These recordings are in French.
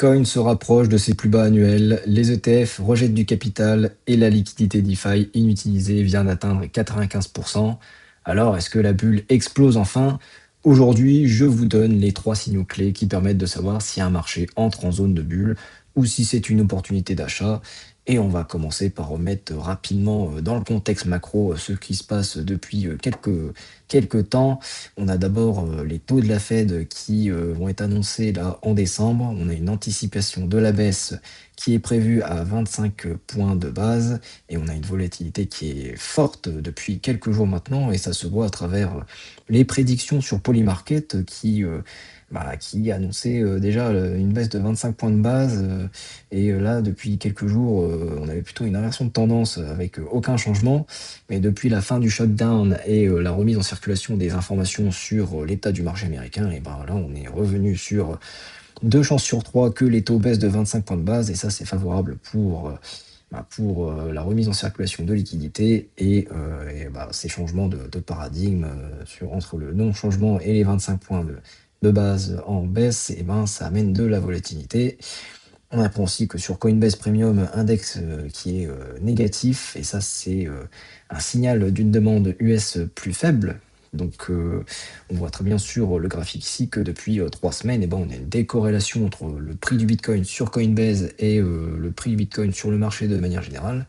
Bitcoin se rapproche de ses plus bas annuels, les ETF rejettent du capital et la liquidité DeFi inutilisée vient d'atteindre 95%. Alors, est-ce que la bulle explose enfin? Aujourd'hui, je vous donne les trois signaux clés qui permettent de savoir si un marché entre en zone de bulle ou si c'est une opportunité d'achat. Et on va commencer par remettre rapidement dans le contexte macro ce qui se passe depuis quelques temps. On a d'abord les taux de la Fed qui vont être annoncés là en décembre. On a une anticipation de la baisse qui est prévue à 25 points de base et on a une volatilité qui est forte depuis quelques jours maintenant et ça se voit à travers les prédictions sur Polymarket qui annonçait déjà une baisse de 25 points de base et là depuis quelques jours on avait plutôt une inversion de tendance avec aucun changement. Mais depuis la fin du shutdown et la remise en circulation des informations sur l'état du marché américain, et ben là, on est revenu sur 2 chances sur 3 que les taux baissent de 25 points de base et ça, c'est favorable pour la remise en circulation de liquidités et ces changements de paradigme entre le non-changement et les 25 points de base en baisse, et ben, ça amène de la volatilité. On apprend aussi que sur Coinbase Premium, index qui est négatif, et ça c'est un signal d'une demande US plus faible. Donc on voit très bien sur le graphique ici que depuis 3 semaines, eh ben, on a une décorrélation entre le prix du Bitcoin sur Coinbase et le prix du Bitcoin sur le marché de manière générale.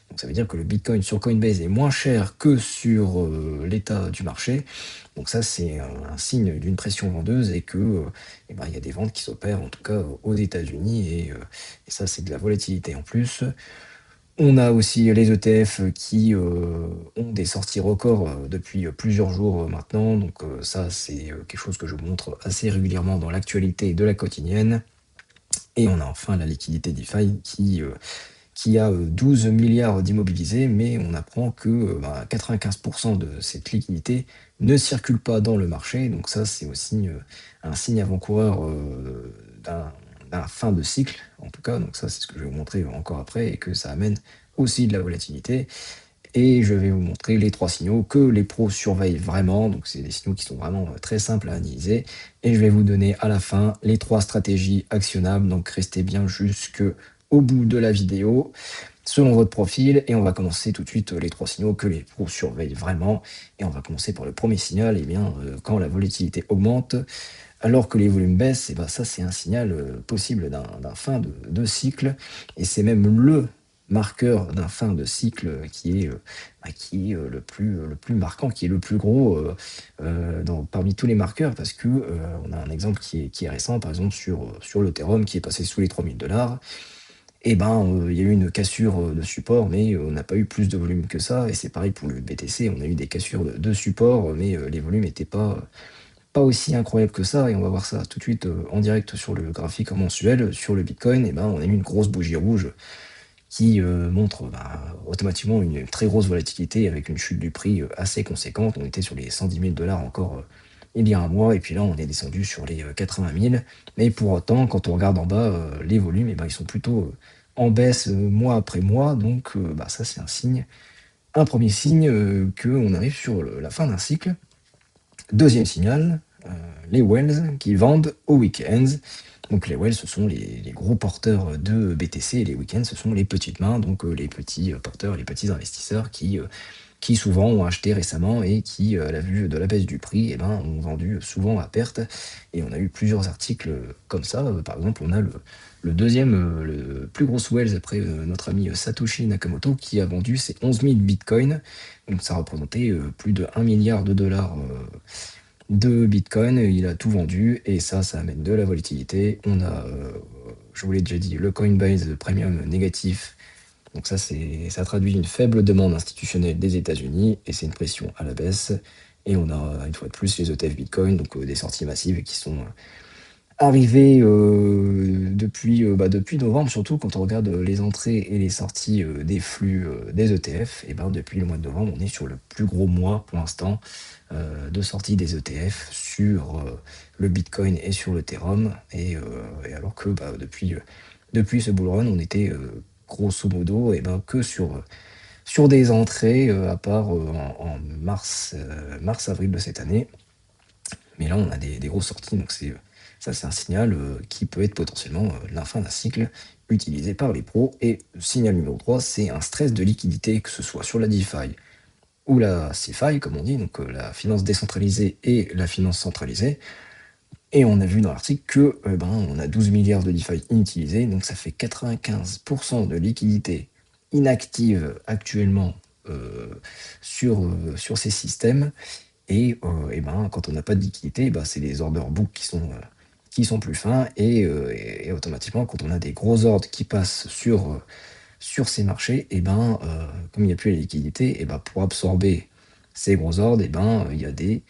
Donc ça veut dire que le Bitcoin sur Coinbase est moins cher que sur l'état du marché. Donc ça, c'est un signe d'une pression vendeuse et que il y a des ventes qui s'opèrent, en tout cas aux États-Unis, et ça, c'est de la volatilité en plus. On a aussi les ETF qui ont des sorties records depuis plusieurs jours maintenant. Donc ça, c'est quelque chose que je vous montre assez régulièrement dans l'actualité de la quotidienne. Et on a enfin la liquidité DeFi qui a 12 milliards d'immobilisés, mais on apprend que 95% de cette liquidité ne circule pas dans le marché. Donc ça, c'est aussi un signe avant-coureur d'un fin de cycle, en tout cas. Donc ça, c'est ce que je vais vous montrer encore après, et que ça amène aussi de la volatilité. Et je vais vous montrer les trois signaux que les pros surveillent vraiment. Donc c'est des signaux qui sont vraiment très simples à analyser. Et je vais vous donner à la fin les trois stratégies actionnables. Donc restez bien jusque au bout de la vidéo selon votre profil et on va commencer tout de suite les trois signaux que les pros surveillent vraiment et on va commencer par le premier signal. Et bien quand la volatilité augmente alors que les volumes baissent, et ben ça c'est un signal possible d'un fin de cycle et c'est même le marqueur d'un fin de cycle qui est le plus marquant, qui est le plus gros parmi tous les marqueurs parce que on a un exemple qui est récent, par exemple sur l'Ethereum qui est passé sous les 3000 $. Et ben, il y a eu une cassure de support, mais on n'a pas eu plus de volume que ça. Et c'est pareil pour le BTC, on a eu des cassures de support, mais les volumes n'étaient pas aussi incroyables que ça. Et on va voir ça tout de suite en direct sur le graphique mensuel. Sur le Bitcoin, et ben, on a eu une grosse bougie rouge qui montre automatiquement une très grosse volatilité avec une chute du prix assez conséquente. On était sur les 110 000 $ encore il y a un mois, et puis là on est descendu sur les 80 000. Mais pour autant, quand on regarde en bas, les volumes, ils sont plutôt en baisse mois après mois. Donc ça c'est un premier signe qu'on arrive sur la fin d'un cycle. Deuxième signal, les whales qui vendent aux week-ends. Donc les whales, ce sont les gros porteurs de BTC et les week-ends, ce sont les petites mains, donc les petits porteurs, les petits investisseurs qui souvent ont acheté récemment et qui, à la vue de la baisse du prix, ont vendu souvent à perte. Et on a eu plusieurs articles comme ça. Par exemple, on a le deuxième, le plus gros whales après notre ami Satoshi Nakamoto qui a vendu ses 11 000 bitcoins. Donc ça représentait plus de 1 milliard de dollars de Bitcoin, il a tout vendu et ça amène de la volatilité. On a, je vous l'ai déjà dit, le Coinbase Premium négatif. Donc ça traduit une faible demande institutionnelle des États-Unis et c'est une pression à la baisse. Et on a une fois de plus les ETF Bitcoin, donc des sorties massives qui sont arrivées depuis novembre, surtout quand on regarde les entrées et les sorties des flux des ETF. Et ben depuis le mois de novembre, on est sur le plus gros mois pour l'instant de sortie des ETF sur le Bitcoin et sur l'Ethereum. Et alors que depuis ce bull run, on était grosso modo que sur des entrées, à part en mars-avril de cette année. Mais là, on a des grosses sorties, donc Ça, c'est un signal qui peut être potentiellement la fin d'un cycle utilisé par les pros. Et signal numéro 3, c'est un stress de liquidité, que ce soit sur la DeFi ou la CeFi, comme on dit, donc la finance décentralisée et la finance centralisée. Et on a vu dans l'article que on a 12 milliards de DeFi inutilisés, donc ça fait 95% de liquidité inactive actuellement sur ces systèmes. Quand on n'a pas de liquidité, c'est les order books qui sont plus fins et automatiquement, quand on a des gros ordres qui passent sur ces marchés, comme il n'y a plus la liquidité, pour absorber ces gros ordres, il y a des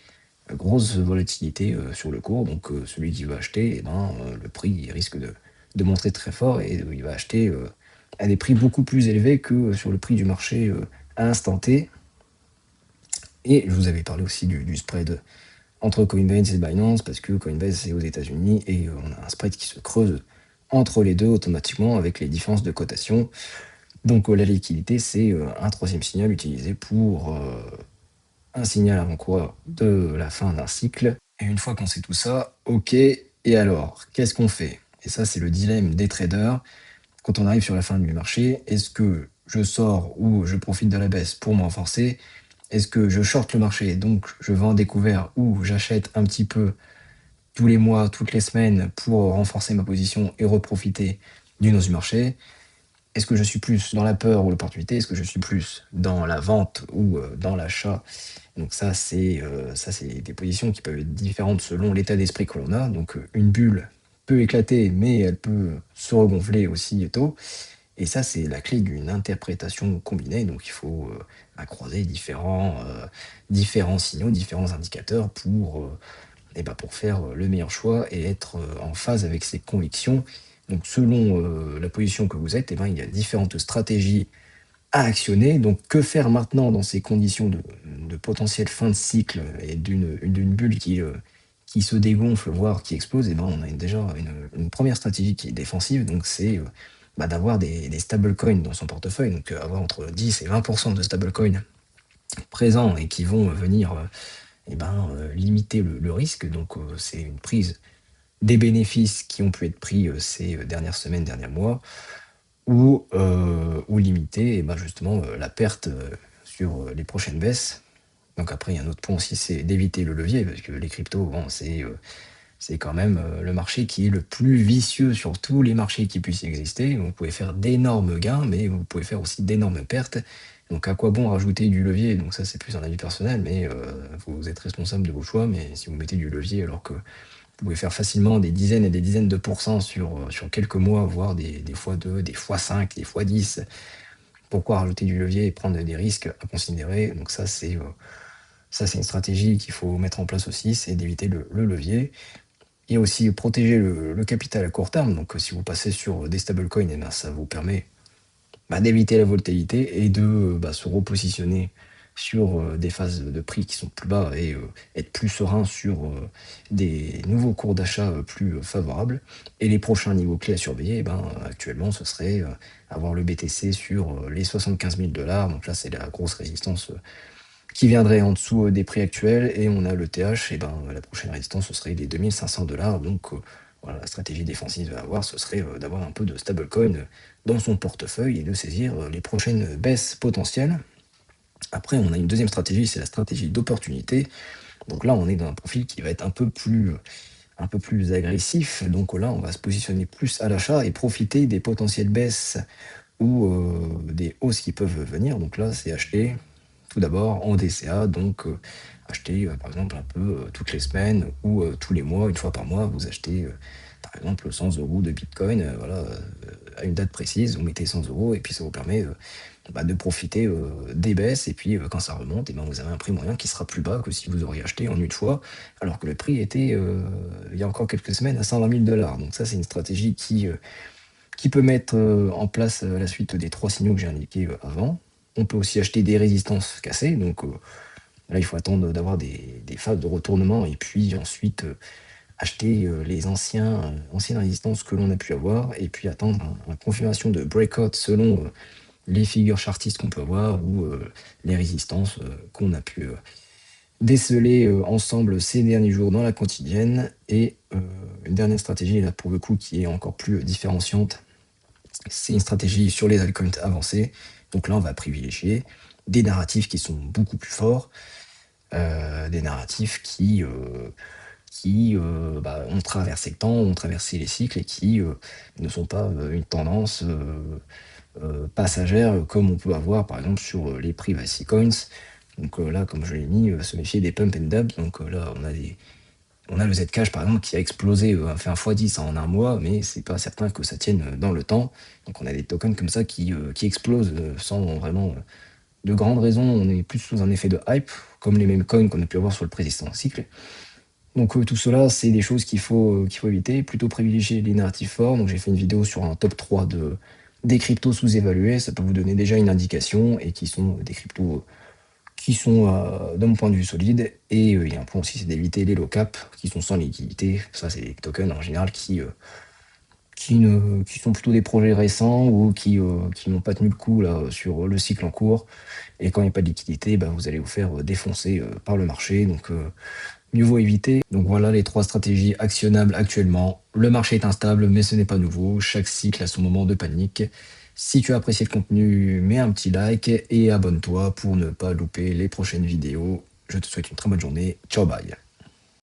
grosses volatilités sur le cours. Donc, celui qui va acheter, le prix il risque de monter très fort et il va acheter à des prix beaucoup plus élevés que sur le prix du marché à l'instant T. Et je vous avais parlé aussi du spread entre Coinbase et Binance, parce que Coinbase c'est aux États-Unis et on a un spread qui se creuse entre les deux automatiquement avec les différences de cotation. Donc la liquidité, c'est un troisième signal utilisé pour un signal avant-coureur de la fin d'un cycle. Et une fois qu'on sait tout ça, ok, et alors, qu'est-ce qu'on fait? Et ça, c'est le dilemme des traders. Quand on arrive sur la fin du marché, est-ce que je sors ou je profite de la baisse pour me renforcer? Est-ce que je short le marché, donc je vends découvert, ou j'achète un petit peu tous les mois, toutes les semaines pour renforcer ma position et reprofiter d'une hausse du marché? Est-ce que je suis plus dans la peur ou l'opportunité? Est-ce que je suis plus dans la vente ou dans l'achat? Donc ça, c'est des positions qui peuvent être différentes selon l'état d'esprit que l'on a. Donc une bulle peut éclater, mais elle peut se regonfler aussi tôt. Et ça, c'est la clé d'une interprétation combinée. Donc il faut croiser différents signaux, différents indicateurs pour faire le meilleur choix et être en phase avec ses convictions. Donc selon la position que vous êtes, il y a différentes stratégies à actionner. Donc que faire maintenant dans ces conditions de potentielle fin de cycle et d'une bulle qui se dégonfle, voire qui explose? On a déjà une première stratégie qui est défensive, donc c'est d'avoir des stablecoins dans son portefeuille, donc avoir entre 10 et 20% de stablecoins présents et qui vont venir limiter le risque. Donc c'est une prise des bénéfices qui ont pu être pris ces dernières semaines, derniers mois, ou limiter justement la perte sur les prochaines baisses. Donc après, il y a un autre point aussi, c'est d'éviter le levier, parce que les cryptos, c'est quand même le marché qui est le plus vicieux sur tous les marchés qui puissent exister. Vous pouvez faire d'énormes gains, mais vous pouvez faire aussi d'énormes pertes. Donc à quoi bon rajouter du levier? Donc ça, c'est plus un avis personnel, mais vous êtes responsable de vos choix. Mais si vous mettez du levier alors que vous pouvez faire facilement des dizaines et des dizaines de pourcents sur quelques mois, voire des fois 2, des fois 5, des fois 10. Pourquoi rajouter du levier et prendre des risques à considérer? Donc ça c'est une stratégie qu'il faut mettre en place aussi, c'est d'éviter le levier. Et aussi protéger le capital à court terme. Donc si vous passez sur des stablecoins, ça vous permet d'éviter la volatilité et de se repositionner sur des phases de prix qui sont plus bas et être plus serein sur des nouveaux cours d'achat plus favorables. Et les prochains niveaux clés à surveiller, actuellement, ce serait avoir le BTC sur les 75 000 $. Donc là, c'est la grosse résistance qui viendrait en dessous des prix actuels. Et on a le TH, la prochaine résistance, ce serait les 2500 $. Donc voilà, la stratégie défensive à avoir, ce serait d'avoir un peu de stablecoin dans son portefeuille et de saisir les prochaines baisses potentielles. Après, on a une deuxième stratégie, c'est la stratégie d'opportunité. Donc là, on est dans un profil qui va être un peu plus agressif. Donc là, on va se positionner plus à l'achat et profiter des potentielles baisses ou des hausses qui peuvent venir. Donc là, c'est acheter tout d'abord en DCA, donc acheter par exemple un peu toutes les semaines ou tous les mois, une fois par mois, vous achetez par exemple 100 € de Bitcoin, à une date précise, vous mettez 100 € et puis ça vous permet de profiter des baisses. Et puis quand ça remonte, vous avez un prix moyen qui sera plus bas que si vous auriez acheté en une fois, alors que le prix était il y a encore quelques semaines à 120 000 $. Donc ça, c'est une stratégie qui peut mettre en place la suite des trois signaux que j'ai indiqués avant. On peut aussi acheter des résistances cassées, donc là il faut attendre d'avoir des phases de retournement et puis ensuite acheter les anciennes résistances que l'on a pu avoir et puis attendre une confirmation de breakout selon les figures chartistes qu'on peut avoir ou les résistances qu'on a pu déceler ensemble ces derniers jours dans la quotidienne. Et une dernière stratégie, là pour le coup, qui est encore plus différenciante, c'est une stratégie sur les altcoins avancés. Donc là, on va privilégier des narratifs qui sont beaucoup plus forts, des narratifs qui ont traversé le temps, ont traversé les cycles et qui ne sont pas une tendance passagère comme on peut avoir par exemple sur les privacy coins. Donc là, comme je l'ai mis, se méfier des pump and dump. Donc là, on a le Zcash par exemple qui a explosé, fait un x10 en un mois, mais c'est pas certain que ça tienne dans le temps. Donc on a des tokens comme ça qui explosent sans vraiment de grandes raisons. On est plus sous un effet de hype, comme les mêmes coins qu'on a pu avoir sur le précédent cycle. Donc tout cela, c'est des choses qu'il faut éviter, plutôt privilégier les narratifs forts. Donc j'ai fait une vidéo sur un top 3 des cryptos sous-évalués, ça peut vous donner déjà une indication, et qui sont des cryptos qui sont, de mon point de vue, solides. Et il y a un point aussi, c'est d'éviter les low cap, qui sont sans liquidité. Ça, c'est des tokens en général qui sont plutôt des projets récents ou qui n'ont pas tenu le coup là, sur le cycle en cours. Et quand il n'y a pas de liquidité, bah, vous allez vous faire défoncer par le marché. Donc mieux vaut éviter. Donc voilà les 3 stratégies actionnables actuellement. Le marché est instable, mais ce n'est pas nouveau. Chaque cycle a son moment de panique. Si tu as apprécié le contenu, mets un petit like et abonne-toi pour ne pas louper les prochaines vidéos. Je te souhaite une très bonne journée. Ciao, bye.